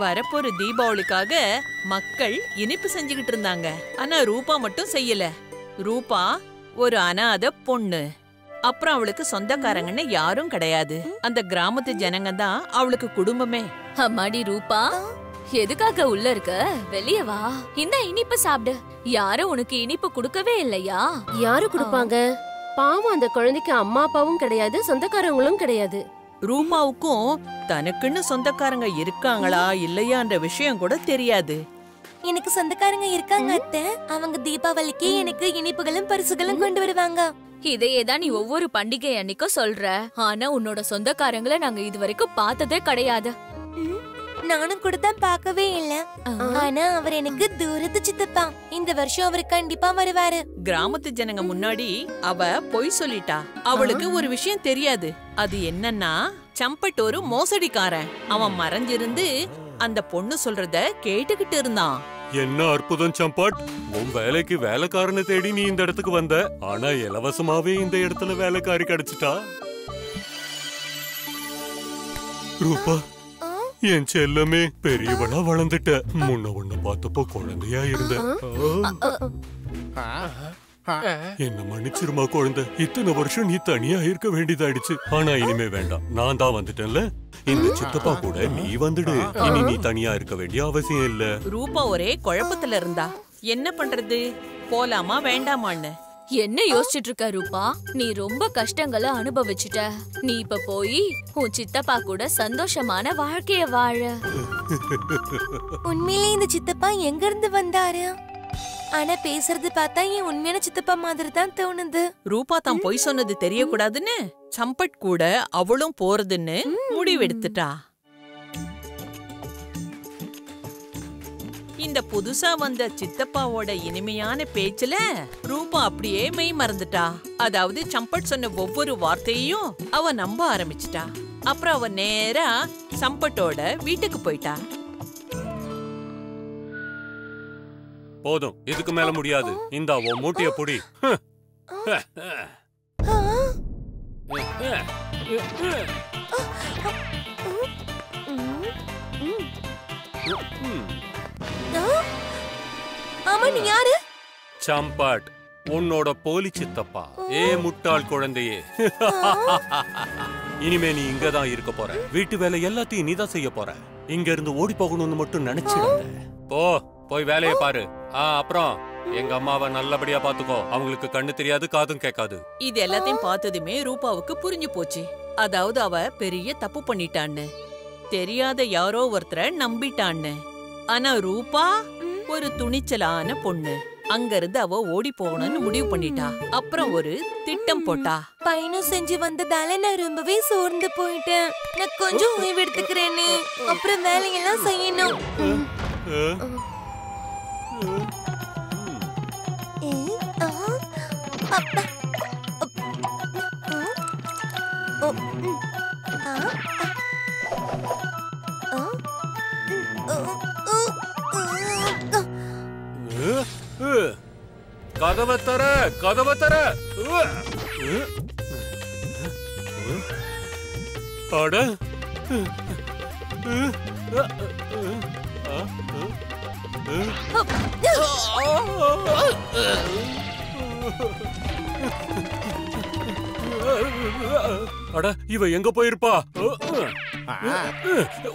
வரப்போற தீபாவளிக்காக மக்கள் இனிப்பு செஞ்சுக்கிட்டு இருந்தாங்க. ஆனா ரூபா மட்டும் செய்யல. ரூபா ஒரு அனாதை பொண்ணு. அப்புறம் அவளுக்கு சொந்தக்காரங்கன்னு யாரும் கிடையாது. அந்த கிராமத்து ஜனங்க தான் அவளுக்கு குடும்பமே. அம்மாடி ரூபா, எதுக்காக உள்ள இருக்க? வெளிய வா, இந்த இனிப்பு சாப்பிடு. யாரும் உனக்கு இனிப்பு குடுக்கவே இல்லையா? யாரு குடுப்பாங்க? பாவம், அந்த குழந்தைக்கு அம்மா அப்பாவும் கிடையாது, சொந்தக்காரங்களும் கிடையாது. ரூபாவுக்கும் தனக்குன்னு சொந்தக்காரங்க இருக்காங்களா இல்லையான்ற விஷயம் கூட தெரியாது. எனக்கு சொந்தக்காரங்க இருக்காங்க அத்தை. அவங்க தீபாவளிக்கு எனக்கு இனிப்புகளும் பரிசுகளும் கொண்டு வருவாங்க. இதையேதான் நீ ஒவ்வொரு பண்டிகை அன்னைக்கும் சொல்ற. ஆனா உன்னோட சொந்தக்காரங்களை நாங்க இதுவரைக்கும் பார்த்ததே கிடையாது. நானும் கூட தான் பார்க்கவே இல்ல. ஆனா அவர் எனக்கு தூரத்து சித்தப்பா. இந்த வருஷம் அவர் கண்டிப்பா வருவாரு. கிராமத்து ஜனங்க முன்னாடி அவ பொய் சொல்லிட்டா. அவளுக்கு ஒரு விஷயம் தெரியாது. அது என்னன்னா, சம்பட் ஒரு மோசடிக்காரன். அவன் மறைஞ்சிருந்து அந்த பொண்ணு சொல்றத கேட்டுக்கிட்டு இருந்தான். என்ன அற்புதம் சம்பட்! உன் வேலைக்கு வேலைக்காரனை தேடி நீ இந்த இடத்துக்கு வந்த. ஆனா இலவசமாவே இந்த இடத்துல வேலைக்காரி கிடைச்சிட்டா. ரூபா, என் செல்லமே, பெரியவளா வளர்ந்துட்ட. முன்ன உன்ன பார்த்தப்போ குழந்தையா இருந்த. என்ன மன்னிச்சிருமா குழந்தை. இத்தனை வருஷம் நீ தனியா இருக்க வேண்டியதாயிடுச்சு. ஆனா இனிமே வேண்டாம், நான் தான் வந்துட்டேன்ல. இந்த சித்தப்பா கூட நீ வந்துடு. இனி நீ தனியா இருக்க வேண்டிய அவசியம் இல்ல. ரூபா ஒரே குழப்பத்துல இருந்தா. என்ன பண்றது, போலாமா வேண்டாமான்னு. என்ன யோசிச்சுட்டு இருக்க ரூபா? நீ ரொம்ப கஷ்டங்களை அனுபவிச்சுட்ட. நீ இப்ப போய் உன் சித்தப்பா கூட சந்தோஷமான வாழ்க்கைய வாழ. உண்மையிலே இந்த சித்தப்பா எங்க இருந்து வந்தாரு? ஆனா பேசுறது பார்த்தா என் உண்மையான சித்தப்பா மாதிரி தான் தோணுது. ரூபா தான் பொய் சொன்னது தெரியக்கூடாதுன்னு சம்பட் கூட அவளும் போறதுன்னு முடிவெடுத்துட்டா. இந்த புதுசா வந்த சித்தப்பாவோட இனிமையான பேச்சுல ரூபா அப்படியே மெய் மறந்துட்டா. அதாவது சம்பட் சொன்ன ஒவ்வொரு வார்த்தையையும் அவ நம்ப ஆரம்பிச்சிட்டா. அப்புறம் அவ நேரா சம்பட்டோட வீட்டுக்கு போயிட்டா. போதும், இதுக்கு மேல முடியாது. இந்த உன் மூட்டைய பொடி. ஆமா, நீ யாரு? சம்பட், உன்னோட போலி சித்தப்பா. ஏ முட்டாள் குழந்தையே, இனிமே நீ இங்கதான் இருக்க போற. வீட்டு வேலை எல்லாத்தையும் நீதான் செய்ய போற. இங்க இருந்து ஓடி போகணும்னு மட்டும் நினைச்சிடாத. போய் வேலையை பாரு. அப்புறம் எங்க அம்மாவை நல்லபடியா பாத்துக்கோ. அவங்களுக்கு கண்ணு தெரியாது, காதும் கேட்காது. இது எல்லாத்தையும் பார்த்ததுமே ரூபாவுக்கு புரிஞ்சு போச்சு. அதாவது அவ பெரிய தப்பு பண்ணிட்டான்னு. தெரியாத யாரோ ஒருத்தரை நம்பிட்டான்னு. ஆனா ரூபா ஒரு துணிச்சலான பொண்ணு. அங்க இருந்து அவ ஓடி போகணும்னு முடிவு பண்ணிட்டா. அப்புறம் ஒரு திட்டம் போட்டா. பயணம் செஞ்சு வந்ததால நான் ரொம்பவே சோர்ந்து போயிட்டேன். நான் கொஞ்சம் ஓய்வு எடுத்துக்கிறேன்னு. அப்புறம் வேலையெல்லாம் செய்யணும். கதவை தர, கதவை தர. அட, அட, இவ எங்க போயிருப்பா?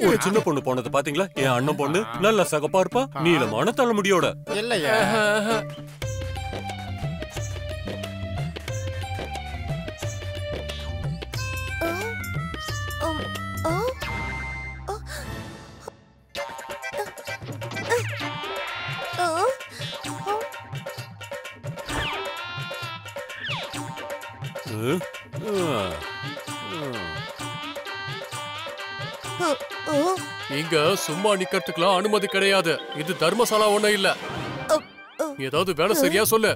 ஒரு சின்ன பொண்ணு போனது பாத்தீங்களா? என் அண்ணன் பொண்ணு நல்ல சகப்பா இருப்பா, நீளமான தலைமுடியோட. இல்லையா? இங்க சும்மா நிக்கிறதுக்குலாம் அனுமதி கிடையாது. இது தர்மசாலா ஒண்ணும் இல்ல. ஏதாவது வேலை சரியா சொல்லு.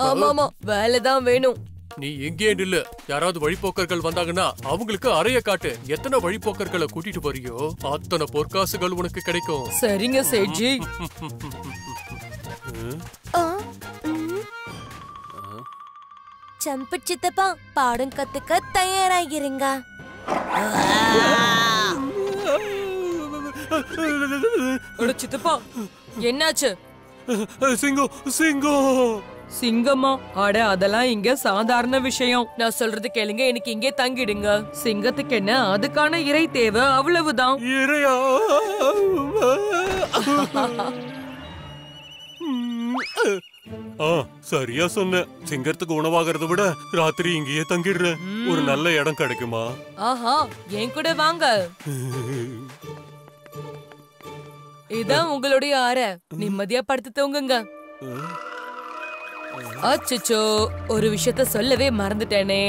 ஆமாமா, வேலைதான் வேணும். நீ எங்கே நில்லு. யாராவது வழிபோக்கர்கள் வந்தாங்கன்னா அவங்களுக்கு அறைய காட்டு. எத்தனை வழிபோக்கர்களை கூட்டிட்டு வரியோ அத்தனை பொற்காசுகள் உனக்கு கிடைக்கும். சரிங்க சேட்ஜி. சம்பட் சித்தப்பா, பாடம் கத்துக்க தயாராகிருங்க. அட சித்தப்பா, என்னாச்சு? சிங்கம் சிங்கம் சிங்கமா? அட அதெல்லாம் இங்க சாதாரண விஷயம். நான் சொல்றது கேளுங்க, எனக்கு இங்கே தங்கிடுங்க. சிங்கத்துக்கு என்ன, அதுக்கான இறை தேவை, அவ்வளவுதான். இறையா? சரியா சொன்ன. சிங்கத்துக்கு உணவாகிறத விட ராத்திரி இங்கேயே தங்கிடுறேன். ஒரு நல்ல இடம் கிடைக்குமா? ஆஹா, என் கூட வாங்க. இதான் உங்களுடைய அறை. நிம்மதியா படுத்து தூங்குங்க. அச்சச்சோ, ஒரு விஷயத்த சொல்லவே மறந்துட்டேனே.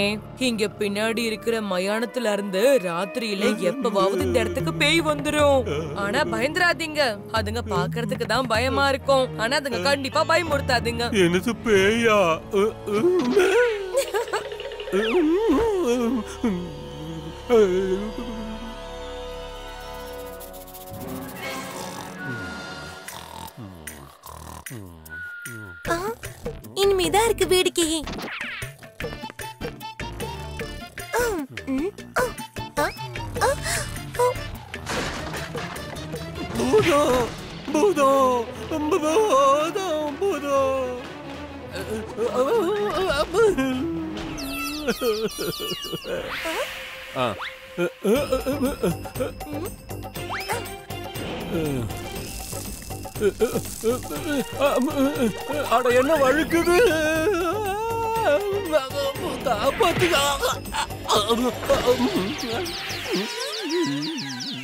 இங்க பின்னாடி இருக்கிற மயானத்துல இருந்து ராத்திரியில எப்பவாவது இந்த இடத்துக்கு பேய் வந்துரும். ஆனா பயந்துராதீங்க, அதுங்க பாக்குறதுக்கு தான் பயமா இருக்கும். ஆனா அதுங்க கண்டிப்பா பயமுறுத்தாதுங்க. என்னது பேயா? இனிமேதான் இருக்கு வேடிக்கையே. பூதம் பூதம் பூதம் பூதம். அட என்ன வழுக்குது?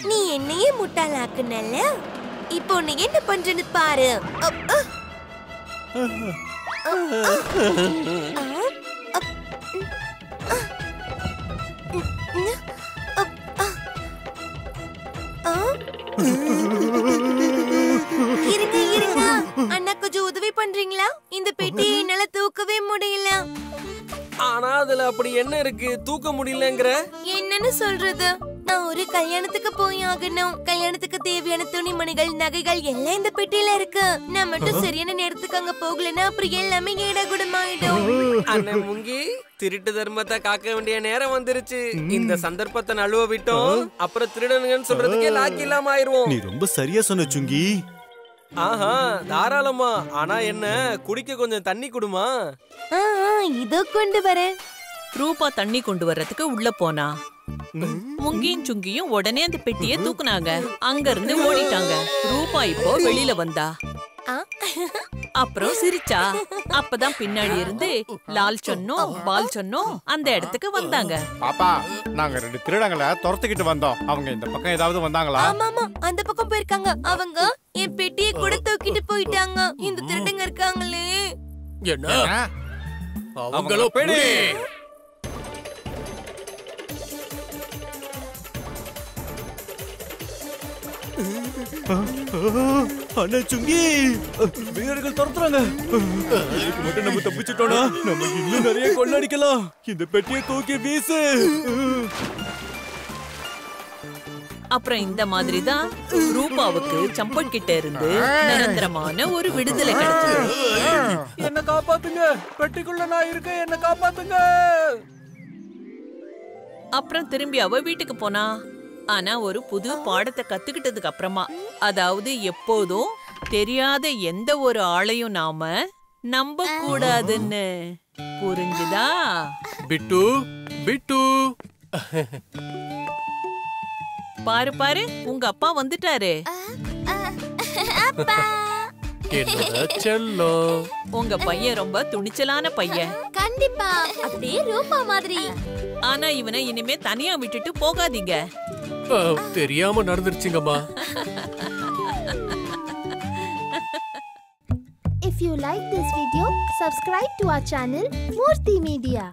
நீ என்னையே முட்டாளாக்குனல்ல, இப்போ நீ என்ன பண்றன்னு பாரு. இருங்க இருங்க, அண்ணா கொஞ்சம் உதவி பண்றீங்களா? இந்த பெட்டியை என்னால தூக்கவே முடியல. ஆனா அதுல அப்படி என்ன இருக்கு தூக்க முடியலங்கற? என்னன்னு சொல்றது? நான் ஒரு கல்யாணத்துக்கு போய் ஆகணும். கல்யாணத்துக்கு தேவையான துணிமணிகள், நகைகள் எல்லாம் இந்த பெட்டியில இருக்கு. நான் மட்டும் சரியான நேரத்துக்கு அங்க போகலன்னா அப்புறம் எல்லாமே ஏடாகுடமாயிடும். அண்ணன் முங்கி, திருட்டு தர்மத்தை காக்க வேண்டிய நேரம் வந்துருச்சு. இந்த சந்தர்ப்பத்தை நழுவ விட்டோம், அப்புறம் திருடனுங்கன்னு சொல்றதுக்கே லாக்கி இல்லாம ஆயிருவோம். நீ ரொம்ப சரியா சொன்ன சுங்கி. ஆஹா, தாராளமா. ஆனா என்ன, குடிக்க கொஞ்சம் தண்ணி குடுமா? இதோ கொண்டு வரேன். ரூபா தண்ணி கொண்டு வர்றதுக்கு உள்ள போனா. முங்கியும் சுங்கியும் உடனே அந்த பெட்டியை தூக்குனாங்க. அங்க இருந்து ஓடிட்டாங்க. ரூபா இப்போ வெளியில வந்தா. அப்புறம் சிரிச்சா. அப்பதான் பின்னாடி இருந்து லால் சொன்னோம் பால் சொன்னோம் அந்த இடத்துக்கு வந்தாங்க. பாப்பா, நாங்க 2 திருடங்களை துரத்துக்கிட்டு வந்தோம். அவங்க இந்த பக்கம் ஏதாவது வந்தாங்களா? ஆமாமா, அந்த பக்கம் போயிருக்காங்க. அவங்க என் பெட்டியை கூட தூக்கிட்டு போயிட்டாங்க. இந்த திருடங்க இருக்காங்களே. என்ன? அவங்களோ பேடி. அண்ணா சுங்கி, வீரர்கள் துரத்துறாங்க. இதுக்கு மட்டும் நம்ம தப்பிச்சிட்டோம்னா நம்ம இன்னும் நிறைய கொள்ளடிக்கலாம். இந்த பெட்டியை தூக்கி வீசு. அப்புறம் இந்த மாதிரி தான் ரூபாவுக்கு சம்பட் கிட்ட இருந்து நிரந்தரமான ஒரு விடுதலை கிடைச்சது. என்ன காப்பாத்துங்க, பெட்டிக்குள்ள நான் இருக்கேன், என்ன காப்பாத்துங்க. அப்புறம் திரும்பி அவ வீட்டுக்கு போனா. ஆனா ஒரு புது பாடத்தை கத்துக்கிட்டதுக்கு அப்புறமா, அதாவது எப்போதும் தெரியாத எந்த ஒரு ஆளையும் நாம நம்ப கூடாதுன்னு. புரிஞ்சுதா? பிட்டு பிட்டு. பாரு பாரு, உங்க அப்பா வந்துட்டாரு. என்னடா செல்லம், உங்க பையன் ரொம்ப துணிச்சலான பையன். கண்டிப்பா அப்படியே ரூபா மாதிரி. ஆனா இவனை இனிமே தனியா விட்டுட்டு போகாதீங்க. தெரியாம நடந்துருச்சுங்கம்மா. If you like this video, subscribe to our channel Murthy Media.